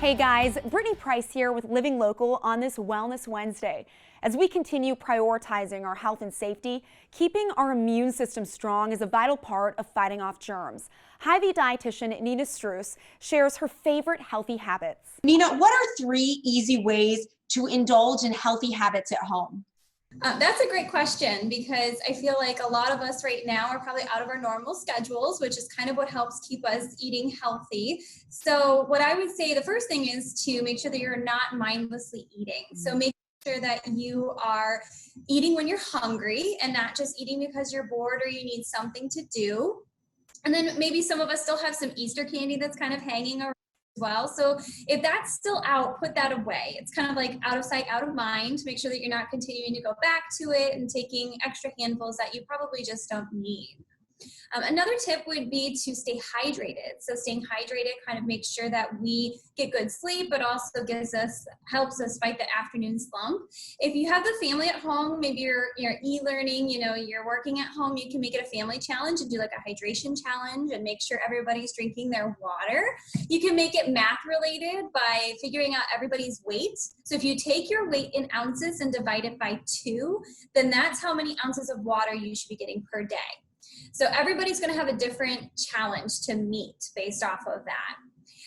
Hey guys, Brittany Price here with Living Local on this Wellness Wednesday. As we continue prioritizing our health and safety, keeping our immune system strong is a vital part of fighting off germs. Hy-Vee dietitian Nina Struss shares her favorite healthy habits. Nina, what are 3 easy ways to indulge in healthy habits at home? That's a great question because I feel like a lot of us right now are probably out of our normal schedules, which is kind of what helps keep us eating healthy. So what I would say, the first thing is to make sure that you're not mindlessly eating. So make sure that you are eating when you're hungry and not just eating because you're bored or you need something to do. And then maybe some of us still have some Easter candy that's kind of hanging around as well. So if that's still out, put that away. It's kind of like out of sight, out of mind. Make sure that you're not continuing to go back to it and taking extra handfuls that you probably just don't need. Another tip would be to stay hydrated. So staying hydrated kind of makes sure that we get good sleep, but also helps us fight the afternoon slump. If you have the family at home, maybe you're e-learning, you're working at home, you can make it a family challenge and do like a hydration challenge and make sure everybody's drinking their water. You can make it math related by figuring out everybody's weight. So if you take your weight in ounces and divide it by 2, then that's how many ounces of water you should be getting per day. So everybody's going to have a different challenge to meet based off of that.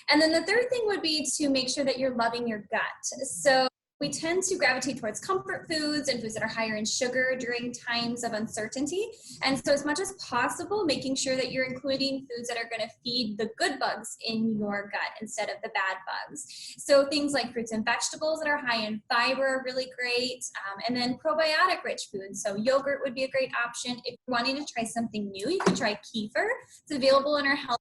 And then the third thing would be to make sure that you're loving your gut. So we tend to gravitate towards comfort foods and foods that are higher in sugar during times of uncertainty. And so as much as possible, making sure that you're including foods that are going to feed the good bugs in your gut instead of the bad bugs. So things like fruits and vegetables that are high in fiber are really great. And then probiotic rich foods. So yogurt would be a great option. If you're wanting to try something new, you can try kefir. It's available in our health.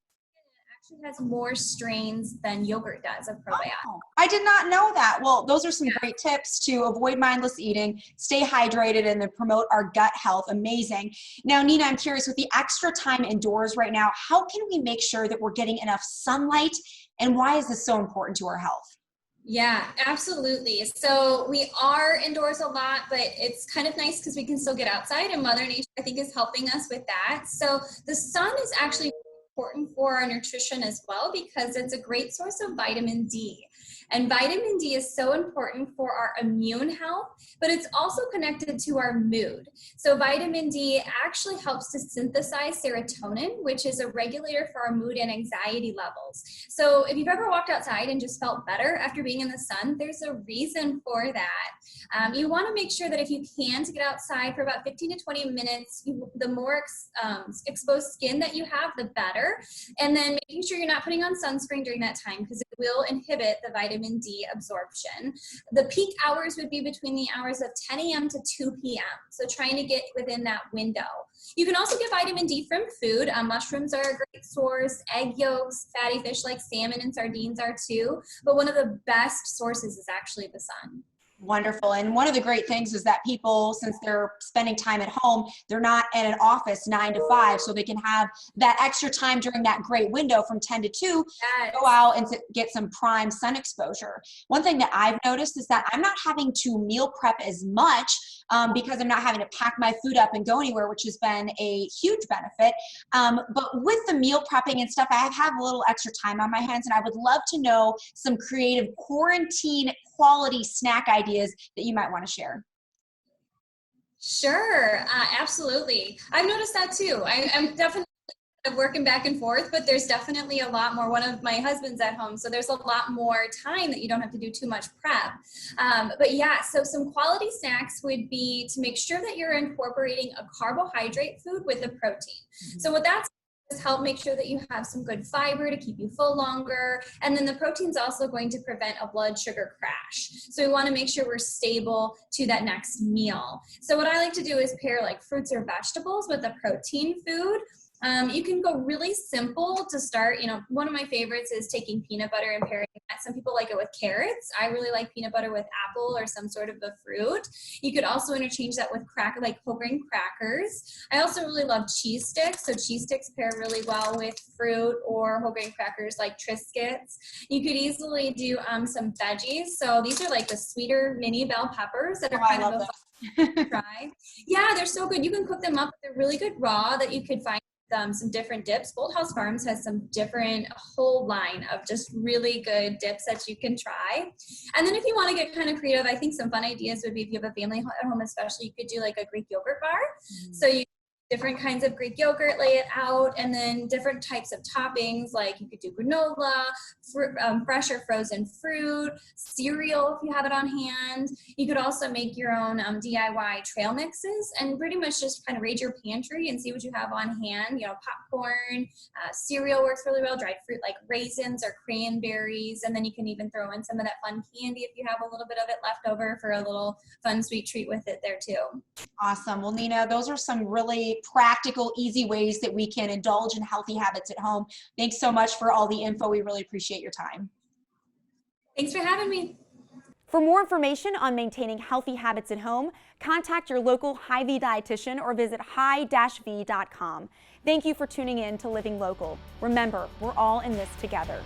Has more strains than yogurt does of probiotics. Oh, I did not know that. Well, those are some great tips to avoid mindless eating, stay hydrated, and then promote our gut health. Amazing. Now, Nina, I'm curious, with the extra time indoors right now, how can we make sure that we're getting enough sunlight, and why is this so important to our health? Yeah, absolutely. So we are indoors a lot, but it's kind of nice because we can still get outside, and Mother Nature, I think, is helping us with that. So the sun is actually important for our nutrition as well because it's a great source of vitamin D. And vitamin D is so important for our immune health, but it's also connected to our mood. So vitamin D actually helps to synthesize serotonin, which is a regulator for our mood and anxiety levels. So if you've ever walked outside and just felt better after being in the sun, there's a reason for that. You want to make sure that if you can to get outside for about 15 to 20 minutes, the more exposed skin that you have, the better. And then making sure you're not putting on sunscreen during that time because it will inhibit the vitamin D absorption. The peak hours would be between the hours of 10 a.m. to 2 p.m. So trying to get within that window. You can also get vitamin D from food. Mushrooms are a great source. Egg yolks, fatty fish like salmon and sardines are too. But one of the best sources is actually the sun. Wonderful. And one of the great things is that people, since they're spending time at home, they're not in an office 9 to 5, so they can have that extra time during that great window from 10 to 2, Yes. go out and get some prime sun exposure. One thing that I've noticed is that I'm not having to meal prep as much because I'm not having to pack my food up and go anywhere, which has been a huge benefit. But with the meal prepping and stuff, I have a little extra time on my hands, and I would love to know some creative quarantine quality snack ideas that you might want to share. Sure, absolutely. I've noticed that too. I'm definitely working back and forth, but there's definitely a lot more. One of my husband's at home, so there's a lot more time that you don't have to do too much prep. But yeah, so some quality snacks would be to make sure that you're incorporating a carbohydrate food with a protein. So what that's help make sure that you have some good fiber to keep you full longer. And then the protein's also going to prevent a blood sugar crash. So we want to make sure we're stable to that next meal. So what I like to do is pair like fruits or vegetables with a protein food. You can go really simple to start. One of my favorites is taking peanut butter and pairing that. Some people like it with carrots. I really like peanut butter with apple or some sort of a fruit. You could also interchange that with like whole grain crackers. I also really love cheese sticks. So cheese sticks pair really well with fruit or whole grain crackers like Triscuits. You could easily do some veggies. So these are like the sweeter mini bell peppers that are kind of a fun to try. Yeah, they're so good. You can cook them up. They're really good raw that you could find some different dips. Bold House Farms has a whole line of just really good dips that you can try. And then if you want to get kind of creative, I think some fun ideas would be, if you have a family at home especially, you could do like a Greek yogurt bar. So you different kinds of Greek yogurt, lay it out, and then different types of toppings, like you could do granola, fresh or frozen fruit, cereal if you have it on hand. You could also make your own DIY trail mixes, and pretty much just kind of raid your pantry and see what you have on hand. You know, popcorn, cereal works really well, dried fruit like raisins or cranberries, and then you can even throw in some of that fun candy if you have a little bit of it left over for a little fun sweet treat with it there too. Awesome. Well, Nina, those are some really practical, easy ways that we can indulge in healthy habits at home. Thanks so much for all the info. We really appreciate your time. Thanks for having me. For more information on maintaining healthy habits at home, contact your local Hy-Vee dietitian or visit hy-v.com. Thank you for tuning in to Living Local. Remember, we're all in this together.